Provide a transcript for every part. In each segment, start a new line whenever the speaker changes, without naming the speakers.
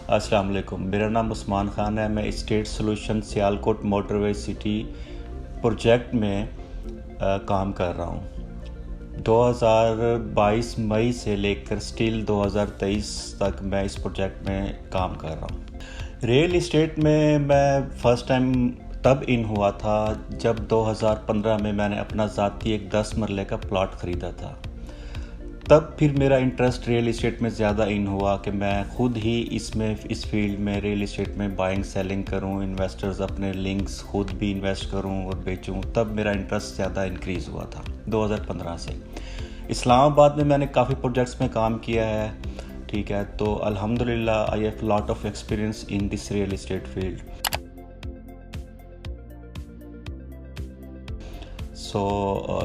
अस्सलाम वालेकुम। मेरा नाम उस्मान ख़ान है। मैं state solution Sialkot motorway city project में काम कर रहा हूँ। 2022 मई से लेकर स्टिल 2023 तक मैं इस प्रोजेक्ट में काम कर रहा हूँ। रियल इस्टेट में मैं फ़र्स्ट टाइम तब इन हुआ था जब 2015 में मैंने अपना ज़ाती एक 10 मरले का प्लॉट ख़रीदा था। तब फिर मेरा इंटरेस्ट रियल इस्टेट में ज़्यादा इन हुआ कि मैं ख़ुद ही इस फील्ड में रियल इस्टेट में बाइंग सेलिंग करूं, इन्वेस्टर्स अपने लिंक्स खुद भी इन्वेस्ट करूं और बेचूं। तब मेरा इंटरेस्ट ज़्यादा इंक्रीज़ हुआ था 2015 से। इस्लामाबाद में मैंने काफ़ी प्रोजेक्ट्स में काम किया है, ठीक है। तो अल्हम्दुलिल्लाह I have lot of experience in this real estate field.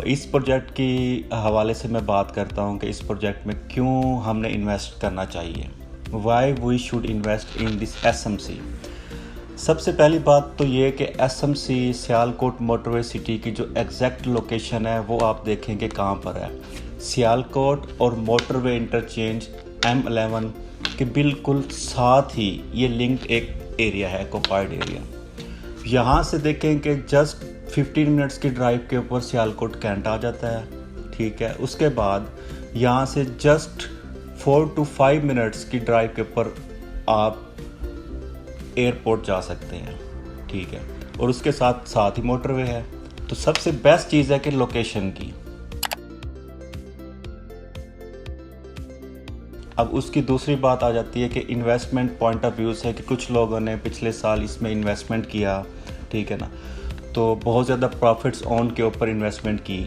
इस प्रोजेक्ट की हवाले से मैं बात करता हूं कि इस प्रोजेक्ट में क्यों हमने इन्वेस्ट करना चाहिए, why we should invest in this SMC. सबसे पहली बात तो ये कि एसएमसी सियालकोट मोटरवे सिटी की जो एग्जैक्ट लोकेशन है वो आप देखेंगे कहाँ पर है। सियालकोट और मोटरवे इंटरचेंज M11 के बिल्कुल साथ ही ये लिंक्ड एक एरिया है, ऑक्युपाइड एरिया। यहाँ से देखें कि जस्ट 15 मिनट्स की ड्राइव के ऊपर सियालकोट कैंट आ जाता है, ठीक है। उसके बाद यहाँ से जस्ट 4 to 5 मिनट्स की ड्राइव के ऊपर आप एयरपोर्ट जा सकते हैं, ठीक है। और उसके साथ साथ ही मोटरवे है। तो सबसे बेस्ट चीज़ है कि लोकेशन की। अब उसकी दूसरी बात आ जाती है कि इन्वेस्टमेंट पॉइंट ऑफ व्यू से कि कुछ लोगों ने पिछले साल इसमें इन्वेस्टमेंट किया, ठीक है ना, तो बहुत ज़्यादा प्रॉफिट्स ऑन के ऊपर इन्वेस्टमेंट की।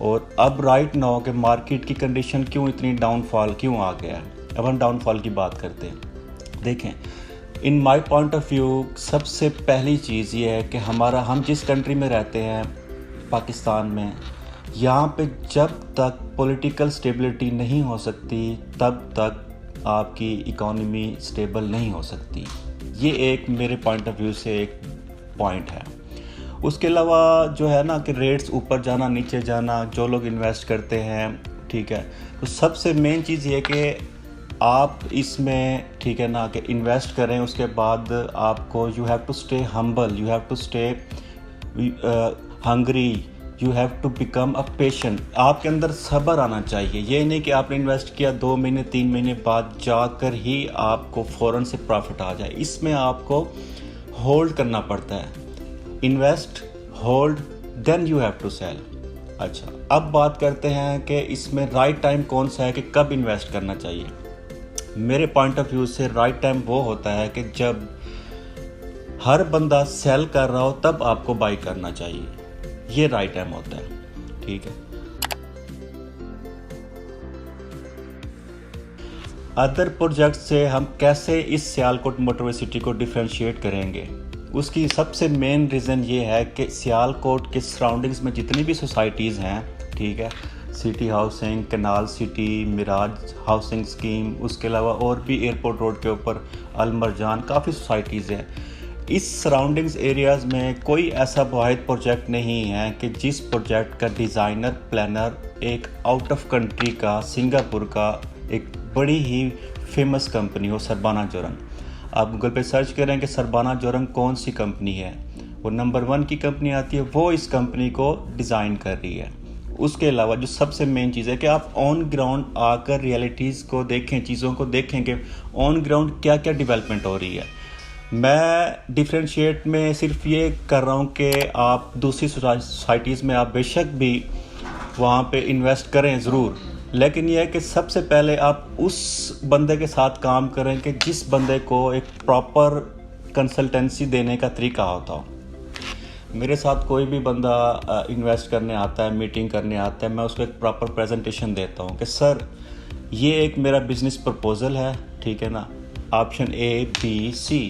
और अब राइट नाउ के मार्केट की कंडीशन क्यों इतनी डाउनफॉल क्यों आ गया है, अब हम डाउनफॉल की बात करते हैं। देखें, in my point of view सबसे पहली चीज़ ये है कि हम जिस कंट्री में रहते हैं, पाकिस्तान में, यहाँ पे जब तक पॉलिटिकल स्टेबिलिटी नहीं हो सकती तब तक आपकी इकोनॉमी स्टेबल नहीं हो सकती। ये एक मेरे पॉइंट ऑफ व्यू से एक पॉइंट है। उसके अलावा जो है ना कि रेट्स ऊपर जाना नीचे जाना, जो लोग इन्वेस्ट करते हैं, ठीक है, तो सबसे मेन चीज़ ये कि आप इसमें, ठीक है ना, कि इन्वेस्ट करें। उसके बाद आपको you have to stay humble, you have to stay hungry, you have to become a patient. आपके अंदर सब्र आना चाहिए। ये नहीं कि आपने इन्वेस्ट किया 2 महीने 3 महीने बाद जाकर ही आपको फ़ौरन से प्रॉफिट आ जाए। इसमें आपको होल्ड करना पड़ता है। Invest, hold, then you have to sell. अच्छा, अब बात करते हैं कि इसमें राइट टाइम कौन सा है कि कब इन्वेस्ट करना चाहिए। मेरे पॉइंट ऑफ व्यू से राइट टाइम वो होता है कि जब हर बंदा सेल कर रहा हो तब आपको बाई करना चाहिए। ये राइट टाइम होता है, ठीक है। अदर प्रोजेक्ट से हम कैसे इस सियालकोट मोटरवे सिटी को डिफरेंशिएट करेंगे, उसकी सबसे मेन रीज़न ये है कि सियालकोट के सराउंडिंग्स में जितनी भी सोसाइटीज़ हैं, ठीक है, सिटी हाउसिंग, कनाल सिटी, मिराज हाउसिंग स्कीम, उसके अलावा और भी एयरपोर्ट रोड के ऊपर अलमरजान, काफ़ी सोसाइटीज़ हैं। इस सराउंडिंग्स एरियाज़ में कोई ऐसा वाहिद प्रोजेक्ट नहीं है कि जिस प्रोजेक्ट का डिज़ाइनर प्लानर एक आउट ऑफ कंट्री का, सिंगापुर का एक बड़ी ही फेमस कंपनी हो, सरबाना जोरंग। आप गूगल पे सर्च करें कि सरबाना जोरंग कौन सी कंपनी है, वो नंबर 1 की कंपनी आती है, वो इस कंपनी को डिज़ाइन कर रही है। उसके अलावा जो सबसे मेन चीज़ है कि आप ऑन ग्राउंड आकर रियलिटीज़ को देखें, चीज़ों को देखें कि ऑन ग्राउंड क्या क्या डेवलपमेंट हो रही है। मैं डिफरेंशिएट में सिर्फ ये कर रहा हूँ कि आप दूसरी सोसाइटीज़ में आप बेशक भी वहाँ पे इन्वेस्ट करें ज़रूर, लेकिन यह है कि सबसे पहले आप उस बंदे के साथ काम करें कि जिस बंदे को एक प्रॉपर कंसल्टेंसी देने का तरीका होता हो। मेरे साथ कोई भी बंदा इन्वेस्ट करने आता है, मीटिंग करने आता है, मैं उसको एक प्रॉपर प्रेजेंटेशन देता हूँ कि सर ये एक मेरा बिजनेस प्रपोजल है, ठीक है ना, option A, B, C,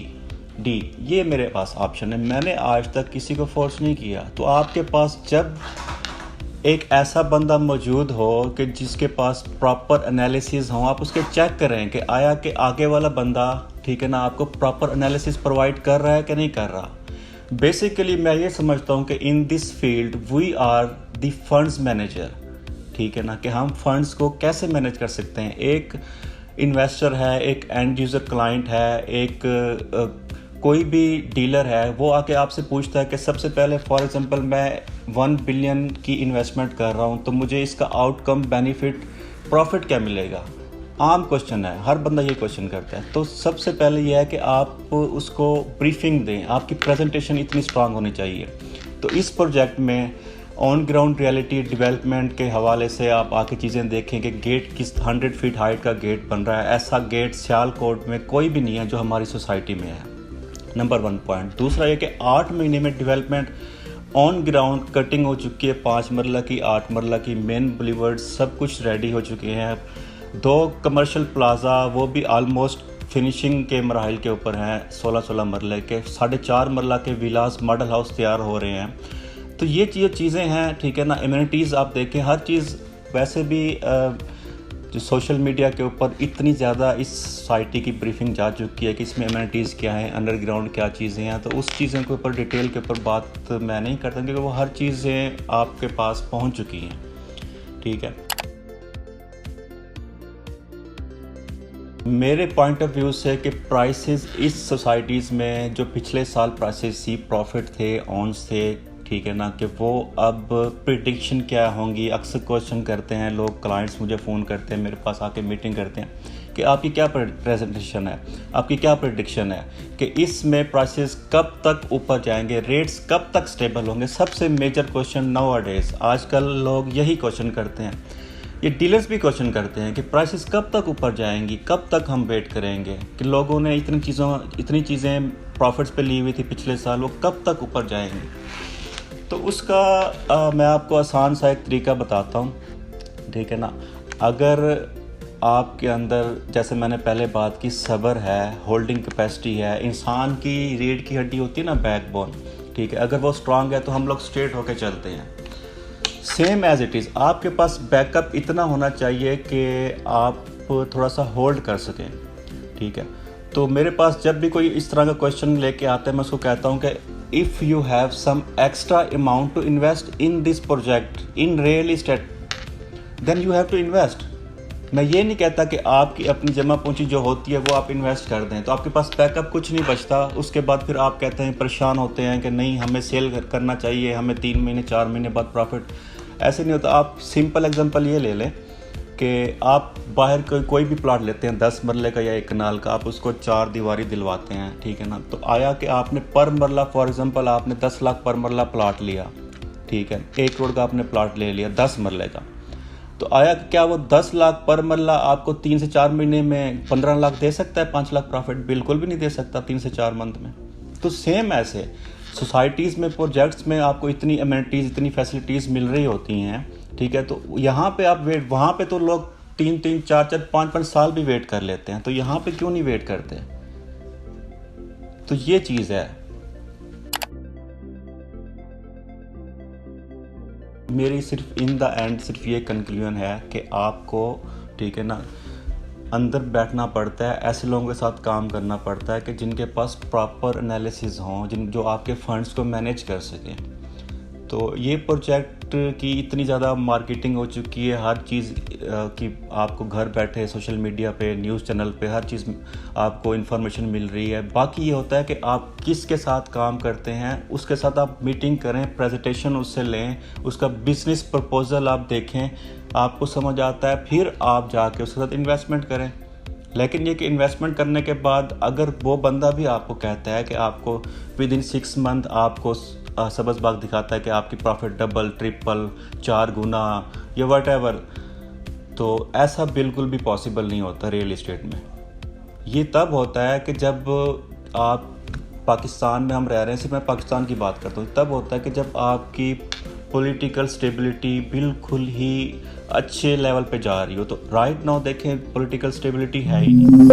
D, ये मेरे पास ऑप्शन है। मैंने आज तक किसी को फोर्स नहीं किया। तो आपके पास जब एक ऐसा बंदा मौजूद हो कि जिसके पास प्रॉपर एनालिसिस हो, आप उसके चेक करें कि आया कि आगे वाला बंदा, ठीक है ना, आपको प्रॉपर एनालिसिस प्रोवाइड कर रहा है कि नहीं कर रहा। बेसिकली मैं ये समझता हूँ कि in this field we are the funds manager, ठीक है ना, कि हम फंड्स को कैसे मैनेज कर सकते हैं। एक इन्वेस्टर है, एक एंड यूज़र क्लाइंट है, एक कोई भी डीलर है, वो आके आपसे पूछता है कि सबसे पहले फॉर एग्जांपल मैं 1 बिलियन की इन्वेस्टमेंट कर रहा हूँ तो मुझे इसका आउटकम, बेनिफिट, प्रॉफिट क्या मिलेगा। आम क्वेश्चन है, हर बंदा ये क्वेश्चन करता है। तो सबसे पहले ये है कि आप उसको ब्रीफिंग दें, आपकी प्रेजेंटेशन इतनी स्ट्रांग होनी चाहिए। तो इस प्रोजेक्ट में ऑन ग्राउंड रियलिटी डेवलपमेंट के हवाले से आप आके चीज़ें देखें कि गेट किस 100 फीट हाइट का गेट बन रहा है। ऐसा गेट सियालकोट में कोई भी नहीं है जो हमारी सोसाइटी में है। Number 1 point. दूसरा ये कि 8 महीने में डेवलपमेंट ऑन ग्राउंड कटिंग हो चुकी है, 5 मरला की, 8 मरला की, मेन बुलीवर्ड सब कुछ रेडी हो चुके हैं। 2 कमर्शियल प्लाजा वो भी आलमोस्ट फिनिशिंग के मराहल के ऊपर हैं, 16-16 मरले के। 4.5 मरला के विलास मॉडल हाउस तैयार हो रहे हैं। तो ये चीज़ें हैं, ठीक है ना। एमिनिटीज़ आप देखें, हर चीज़ वैसे भी जो सोशल मीडिया के ऊपर इतनी ज़्यादा इस सोसाइटी की ब्रीफिंग जा चुकी है कि इसमें एमिनिटीज़ क्या है, अंडरग्राउंड क्या चीज़ें हैं, तो उस चीज़ों के ऊपर डिटेल के ऊपर बात मैं नहीं करता क्योंकि वो हर चीज़ें आपके पास पहुंच चुकी हैं, ठीक है। मेरे पॉइंट ऑफ व्यू से कि प्राइसेस इस सोसाइटीज़ में जो पिछले साल प्राइसेस सी प्रॉफिट थे, ऑन्स थे, ठीक है ना, कि वो अब प्रिडिक्शन क्या होंगी। अक्सर क्वेश्चन करते हैं लोग, क्लाइंट्स मुझे फ़ोन करते हैं, मेरे पास आके मीटिंग करते हैं कि आपकी क्या प्रेजेंटेशन है, आपकी क्या प्रिडिक्शन है कि इसमें प्राइसेस कब तक ऊपर जाएंगे, रेट्स कब तक स्टेबल होंगे। सबसे मेजर क्वेश्चन नाउअडेज आजकल लोग यही क्वेश्चन करते हैं। ये डीलर्स भी क्वेश्चन करते हैं कि प्राइसेस कब तक ऊपर जाएंगी, कब तक हम वेट करेंगे, कि लोगों ने इतनी चीज़ें प्रॉफिट्स पे ली हुई थी पिछले साल, वो कब तक ऊपर जाएंगी। तो उसका मैं आपको आसान सा एक तरीका बताता हूँ, ठीक है ना। अगर आपके अंदर, जैसे मैंने पहले बात की, सब्र है, होल्डिंग कैपेसिटी है, इंसान की रीढ़ की हड्डी होती है ना, बैकबोन, ठीक है, अगर वो स्ट्रांग है तो हम लोग स्ट्रेट होके चलते हैं। सेम एज इट इज़ आपके पास बैकअप इतना होना चाहिए कि आप थोड़ा सा होल्ड कर सकें, ठीक है। तो मेरे पास जब भी कोई इस तरह का क्वेश्चन लेके आता है, मैं उसको कहता हूँ कि if you have some extra amount to invest in this project in real estate, then you have to invest. मैं ये नहीं कहता कि आपकी अपनी जमा पूंजी जो होती है वो आप इन्वेस्ट कर दें तो आपके पास बैकअप कुछ नहीं बचता। उसके बाद फिर आप कहते हैं, परेशान होते हैं कि नहीं हमें सेल करना चाहिए, हमें 3 महीने 4 महीने बाद प्रॉफिट। ऐसे नहीं होता। आप सिंपल एग्जांपल ये ले लें कि आप बाहर कोई भी प्लाट लेते हैं 10 मरले का या 1 कनाल का, आप उसको 4 दीवारी दिलवाते हैं, ठीक है ना। तो आया कि आपने पर मरला, फॉर एग्जांपल आपने 10 लाख पर मरला प्लाट लिया, ठीक है, 1 करोड़ का आपने प्लाट ले लिया 10 मरले का। तो आया क्या वो 10 लाख पर मरला आपको 3 से 4 महीने में 15 लाख दे सकता है, 5 लाख प्रॉफिट? बिल्कुल भी नहीं दे सकता 3 से 4 मंथ में। तो सेम ऐसे सोसाइटीज़ में, प्रोजेक्ट्स में आपको इतनी एमिनिटीज़, इतनी फैसिलिटीज़ मिल रही होती हैं, ठीक है। तो यहाँ पे आप वेट, वहाँ पे तो लोग 3-3, 4-4, 5-5 साल भी वेट कर लेते हैं, तो यहाँ पे क्यों नहीं वेट करते? तो ये चीज़ है। मेरी सिर्फ इन द एंड सिर्फ ये कंक्लूजन है कि आपको, ठीक है ना, अंदर बैठना पड़ता है, ऐसे लोगों के साथ काम करना पड़ता है कि जिनके पास प्रॉपर एनालिसिस हों, जो आपके फंड्स को मैनेज कर सकें। तो ये प्रोजेक्ट की इतनी ज़्यादा मार्केटिंग हो चुकी है, हर चीज़ की आपको घर बैठे सोशल मीडिया पे, न्यूज़ चैनल पे हर चीज़ आपको इन्फॉर्मेशन मिल रही है। बाकी ये होता है कि आप किसके साथ काम करते हैं, उसके साथ आप मीटिंग करें, प्रेजेंटेशन उससे लें, उसका बिजनेस प्रपोजल आप देखें, आपको समझ आता है, फिर आप जाके उसके साथ इन्वेस्टमेंट करें। लेकिन ये कि इन्वेस्टमेंट करने के बाद अगर वो बंदा भी आपको कहता है कि आपको विद इन 6 मंथ आपको सब्ज़ बाग दिखाता है कि आपकी प्रॉफिट डबल, ट्रिपल, 4 गुना या व्हाटएवर, तो ऐसा बिल्कुल भी पॉसिबल नहीं होता रियल इस्टेट में। ये तब होता है कि जब आप पाकिस्तान में, हम रह रहे हैं, सिर्फ मैं पाकिस्तान की बात करता हूँ, तब होता है कि जब आपकी पॉलिटिकल स्टेबिलिटी बिल्कुल ही अच्छे लेवल पे जा रही हो। तो राइट नाउ देखें, पॉलिटिकल स्टेबिलिटी है ही नहीं।